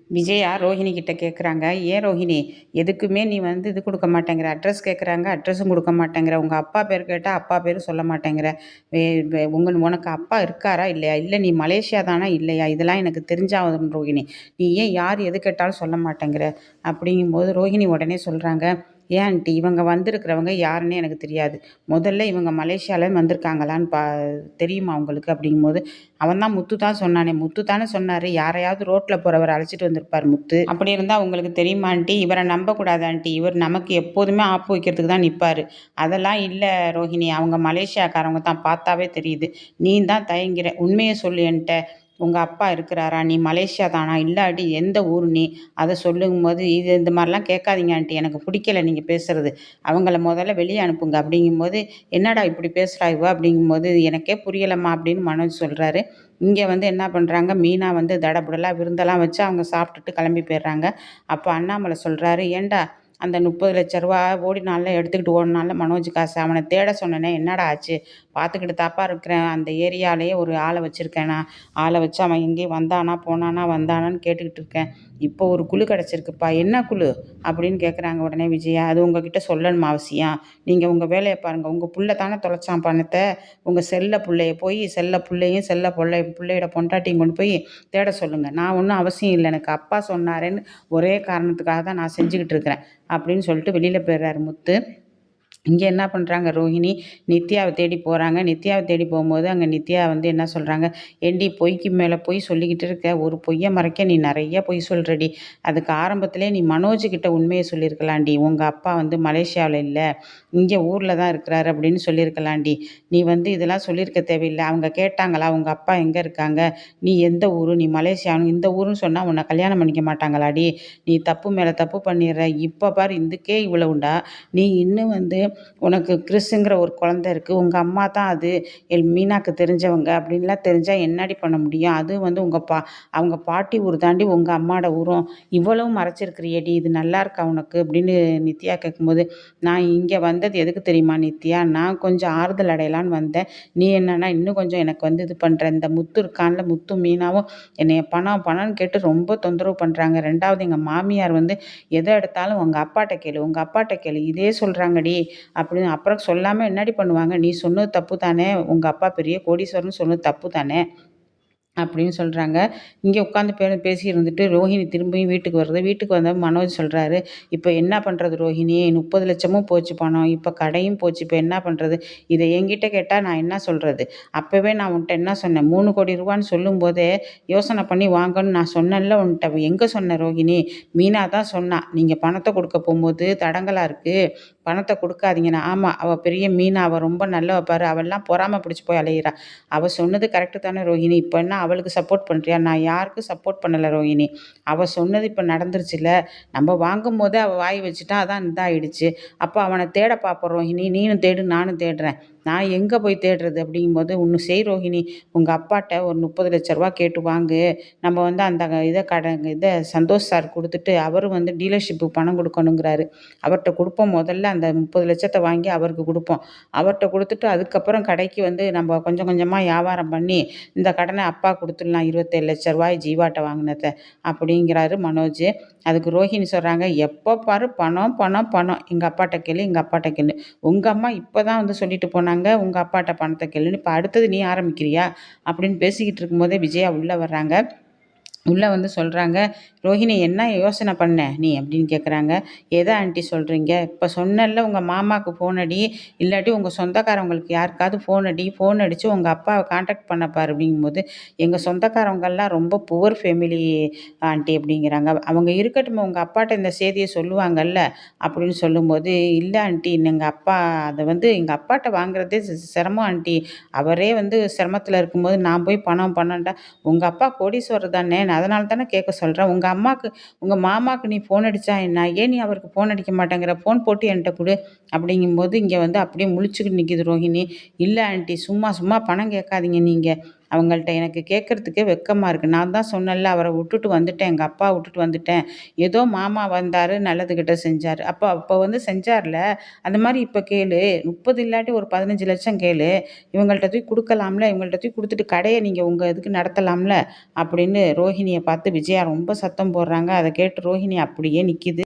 விஜயா ரோஹிணி கிட்ட கேட்குறாங்க, ஏன் ரோஹிணி எதுக்குமே நீ வந்து இது கொடுக்க மாட்டேங்கிற, அட்ரஸ் கேட்குறாங்க அட்ரஸும் கொடுக்க மாட்டேங்கிற, உங்கள் அப்பா பேர் கேட்டால் அப்பா பேரும் சொல்ல மாட்டேங்கிற, உனக்கு அப்பா இருக்காரா இல்லையா, இல்லை நீ மலேசியா தானா இல்லையா, இதெல்லாம் எனக்கு தெரிஞ்சாகும் ரோஹிணி, நீ ஏன் யார் எது கேட்டாலும் சொல்ல மாட்டேங்கிற அப்படிங்கும்போது ரோஹிணி உடனே சொல்கிறாங்க, ஏன் ஆண்டி இவங்க வந்திருக்கிறவங்க யாருன்னே எனக்கு தெரியாது, முதல்ல இவங்க மலேசியாவிலேருந்து வந்திருக்காங்களான்னு தெரியுமா உங்களுக்கு அப்படிங்கும்போது, அவன் தான் முத்து தான் சொன்னானே, முத்து தானே சொன்னார், யாரையாவது ரோட்டில் போகிறவர் அழைச்சிட்டு வந்திருப்பார் முத்து, அப்படி இருந்தால் உங்களுக்கு தெரியுமா ஆண்டி, இவரை நம்பக்கூடாது ஆண்டி, இவர் நமக்கு எப்போதுமே ஆப்பு வைக்கிறதுக்கு தான் நிற்பார், அதெல்லாம் இல்லை ரோஹிணி, அவங்க மலேசியாக்காரவங்க தான், பார்த்தாவே தெரியுது, நீ தான் தயங்கிற, உண்மையை சொல்லு என்கிட்ட, உங்கள் அப்பா இருக்கிறாரா, நீ மலேசியா தானா, இல்லாட்டி எந்த ஊர் நீ, அதை சொல்லுங்கும்போது, இது இந்த மாதிரிலாம் கேட்காதீங்க ஆண்டி, எனக்கு பிடிக்கல நீங்கள் பேசுகிறது, அவங்கள முதல்ல வெளியே அனுப்புங்க அப்படிங்கும்போது, என்னடா இப்படி பேசுகிறா இவ அப்படிங்கும்போது, எனக்கே புரியலம்மா அப்படின்னு மனோஜ் சொல்கிறாரு. இங்கே வந்து என்ன பண்ணுறாங்க, மீனா வந்து தடபுடலாக விருந்தெல்லாம் வச்சு அவங்க சாப்பிட்டுட்டு கிளம்பி போயிடுறாங்க. அப்போ அண்ணாமலை சொல்கிறாரு, ஏண்டா அந்த 30,00,000 ஓடினால எடுத்துக்கிட்டு ஓடினால மனோஜ் காசு, அவனை தேட சொன்னனே என்னடா ஆச்சு, பார்த்துக்கிட்டு தாப்பா இருக்கிறேன், அந்த ஏரியாலேயே ஒரு ஆளை வச்சுருக்கேன், நான் ஆளை வச்சு அவன் எங்கேயும் வந்தானா போனானா வந்தானான்னு கேட்டுக்கிட்டு இருக்கேன், இப்போ ஒரு குழு கிடச்சிருக்குப்பா, என்ன குழு அப்படின்னு கேட்குறாங்க. உடனே விஜயா, அது உங்ககிட்ட சொல்லணுமா அவசியம், நீங்கள் உங்கள் வேலையை பாருங்கள், உங்கள் புள்ள தானே தொலைச்சான் பணத்தை, உங்கள் செல்ல பிள்ளைய போய் செல்ல பிள்ளையும் செல்ல பிள்ளையோட பொண்டாட்டியும் கொண்டு போய் தேட சொல்லுங்கள், நான் ஒன்றும் அவசியம் இல்லை, எனக்கு அப்பா சொன்னாரேன்னு ஒரே காரணத்துக்காக தான் நான் செஞ்சுக்கிட்டு இருக்கிறேன் அப்படின்னு சொல்லிட்டு வெளியில் போயிடுறாரு முத்து. இங்கே என்ன பண்ணுறாங்க, ரோஹிணி நித்யாவை தேடி போகிறாங்க. நித்யாவை தேடி போகும்போது அங்கே நித்யா வந்து என்ன சொல்கிறாங்க, ஏண்டி பொய்க்கு மேலே பொய் சொல்லிக்கிட்டு இருக்க, ஒரு பொய்யை மறைக்க நீ நிறைய பொய் சொல்கிறடி, அதுக்கு ஆரம்பத்திலே நீ மனோஜ்கிட்ட உண்மையை சொல்லியிருக்கலாண்டி, உங்கள் அப்பா வந்து மலேசியாவில் இல்லை இங்கே ஊரில் தான் இருக்கிறாரு அப்படின்னு சொல்லியிருக்கலாண்டி, நீ வந்து இதெல்லாம் சொல்லியிருக்க தேவையில்லை, அவங்க கேட்டாங்களா உங்கள் அப்பா எங்கே இருக்காங்க, நீ எந்த ஊர், நீ மலேசியாவும் இந்த ஊருன்னு சொன்னால் உன்னை கல்யாணம் பண்ணிக்க மாட்டாங்களாடி, நீ தப்பு மேலே தப்பு பண்ணிடுற, இப்போ பாரு இதுக்கே இவ்வளவுண்டா, நீ இன்னும் வந்து உனக்கு கிறிஸுங்கிற ஒரு குழந்தை இருக்குது, உங்கள் அம்மா தான் அது மீனாக்கு தெரிஞ்சவங்க அப்படின்லாம் தெரிஞ்சால் என்னடி பண்ண முடியும், அது வந்து அவங்க பாட்டி ஊர் தாண்டி உங்கள் அம்மாவோட ஊரும், இவ்வளவும் மறைச்சிருக்கிறியேடி, இது நல்லா இருக்கா உனக்கு அப்படின்னு நித்யா கேட்கும்போது, நான் இங்கே வந்தது எதுக்கு தெரியுமா நித்யா, நான் கொஞ்சம் ஆறுதல் அடையலான்னு வந்தேன், நீ என்னன்னா இன்னும் கொஞ்சம் எனக்கு வந்து இது பண்ணுற, இந்த முத்து இருக்கான்ல முத்து மீனாவும் என்னைய பணம் பணம்னு கேட்டு ரொம்ப தொந்தரவு பண்ணுறாங்க, ரெண்டாவது எங்கள் மாமியார் வந்து எதை எடுத்தாலும் உங்கள் அப்பாட்ட கேளு உங்கள் அப்பாட்ட கேளு இதே சொல்கிறாங்கடி அப்படின்னு, அப்புறம் சொல்லாமல் என்னடி பண்ணுவாங்க, நீ சொன்னது தப்பு தானே, உங்கள் அப்பா பெரிய கோடீஸ்வரன் சொன்னது தப்பு தானே அப்படின்னு சொல்கிறாங்க. இங்கே உட்காந்து பேசி இருந்துட்டு ரோஹிணி திரும்பியும் வீட்டுக்கு வருது. வீட்டுக்கு வந்த மனோஜ் சொல்கிறாரு, இப்போ என்ன பண்ணுறது ரோஹிணி, 30,00,000 போச்சு பணம், இப்போ கடையும் போச்சு, இப்போ என்ன பண்ணுறது, இதை என்கிட்ட கேட்டால் நான் என்ன சொல்கிறது, அப்போவே நான் உன்ட்ட என்ன சொன்னேன், 3 கோடி ரூபான்னு சொல்லும்போதே யோசனை பண்ணி வாங்கன்னு நான் சொன்னேன்ல உன்ட்ட, எங்கே சொன்னேன் ரோஹிணி, மீனா தான் சொன்னா, நீங்கள் பணத்தை கொடுக்க போகும்போது தடங்கலாக இருக்குது, பணத்தை கொடுக்காதீங்கண்ணா, ஆமாம் அவள் பெரிய மீனா, அவள் ரொம்ப நல்லவ பாரு, அவள்லாம் பொறாம பிடிச்சி போய் அலையிறா, அவள் சொன்னது கரெக்டு தானே ரோஹிணி, இப்போ என்ன அவளுக்கு சப்போர்ட் பண்ணுறியா, நான் யாருக்கும் சப்போர்ட் பண்ணலை ரோஹிணி, அவள் சொன்னது இப்போ நடந்துருச்சுல, நம்ம வாங்கும்போதே அவள் வாய் வச்சுட்டா, அதான் இதாகிடுச்சு, அப்போ அவனை தேட பார்ப்போம் ரோஹிணி, நீனும் தேடு நானும் தேடுறேன், நான் எங்கே போய் தேடுறது அப்படிங்கும்போது, ஒன்று செய் ரோஹிணி, உங்கள் அப்பாட்ட ஒரு 30,00,000 கேட்டு வாங்கு, நம்ம வந்து அந்த இதை சந்தோஷ் சார் கொடுத்துட்டு அவரும் வந்து டீலர்ஷிப்புக்கு பணம் கொடுக்கணுங்கிறாரு, அவர்கிட்ட கொடுப்போம், முதல்ல அந்த 30,00,000 வாங்கி அவருக்கு கொடுப்போம், அவர்கிட்ட கொடுத்துட்டு அதுக்கப்புறம் கடைக்கு வந்து நம்ம கொஞ்சம் கொஞ்சமாக வியாபாரம் பண்ணி இந்த கடனை அப்பா கொடுத்துடலாம், 27,00,000 ஜீவாட்ட வாங்கினதை அப்படிங்கிறாரு மனோஜ். அதுக்கு ரோஹிணி சொல்கிறாங்க, எப்போ பாரு பணம் பணம் பணம், எங்கள் அப்பாட்ட கேளு எங்கள் அப்பாட்ட கேளு, உங்கள் அம்மா இப்போ தான் வந்து சொல்லிட்டு போனாங்க உங்கள் அப்பாட்ட பணத்தை கேளுன்னு, இப்போ அடுத்தது நீ ஆரம்பிக்கிறியா அப்படின்னு பேசிக்கிட்டு இருக்கும்போதே விஜயா உள்ளே வர்றாங்க. உள்ளே வந்து சொல்கிறாங்க, ரோஹிணி என்ன யோசனை பண்ண நீ அப்படின்னு கேட்குறாங்க. எதை ஆண்டி சொல்கிறீங்க, இப்போ சொன்னல உங்கள் மாமாவுக்கு ஃபோன் அடி, இல்லாட்டி உங்கள் சொந்தக்காரவங்களுக்கு யாருக்காவது ஃபோன் அடி, ஃபோன் அடித்து உங்கள் அப்பாவை காண்டாக்ட் பண்ணப்பார் அப்படிங்கும்போது, எங்கள் சொந்தக்காரவங்கெல்லாம் ரொம்ப புவர் ஃபேமிலி ஆண்டி அப்படிங்கிறாங்க, அவங்க இருக்கட்டும் உங்கள் அப்பாட்ட இந்த செய்தியை சொல்லுவாங்கல்ல அப்படின்னு சொல்லும்போது, இல்லை ஆண்டி எங்கள் அப்பா அதை வந்து எங்கள் அப்பாட்ட வாங்குறதே சிரமம் ஆண்டி, அவரே வந்து சிரமத்தில் இருக்கும்போது நான் போய் பணம் பண்ணண்டா, உங்கள் அப்பா கோடீஸ்வரர் தானே, நான் அதனால தானே கேட்க சொல்கிறேன், உங்கள் மாமாவுக்கு நீ ஃபோன் அடித்தா என்ன, ஏன் நீ அவருக்கு ஃபோன் அடிக்க மாட்டேங்கிற, ஃபோன் போட்டு என்கிட்ட கொடு அப்படிங்கும்போது, இங்கே வந்து அப்படியே முழிச்சுக்கிட்டு நிற்கிது ரோஹிணி. இல்லை ஆண்டி சும்மா சும்மா பணம் கேட்காதீங்க நீங்கள், அவங்கள்ட்ட எனக்கு கேட்கறதுக்கே வெட்கமா இருக்கு. நான் தான் சொன்னேன்ல அவர விட்டுட்டு வந்துட்டேன். எங்க அப்பா விட்டுட்டு வந்துட்டேன். ஏதோ மாமா வந்தாரு, நல்லது கெட்டது செஞ்சாரு. அப்ப அப்ப வந்து செஞ்சார்ல, அந்த மாரி இப்ப கேளு. 30 இல்லாட்டி ஒரு 15,00,000 கேளு. இவங்கள்ட்ட தூக்கி குடுக்கலாம்ல. இவங்கள்ட்ட தூக்கி குடுத்துட்டு கடைய நீங்க உங்க இதுக்கு நடத்தலாம்ல." அப்படின்னு ரோஹிணிய பார்த்து விஜயா ரொம்ப சத்தம் போடுறாங்க. அத கேட்டு ரோஹிணி அப்படியே நிக்கிது.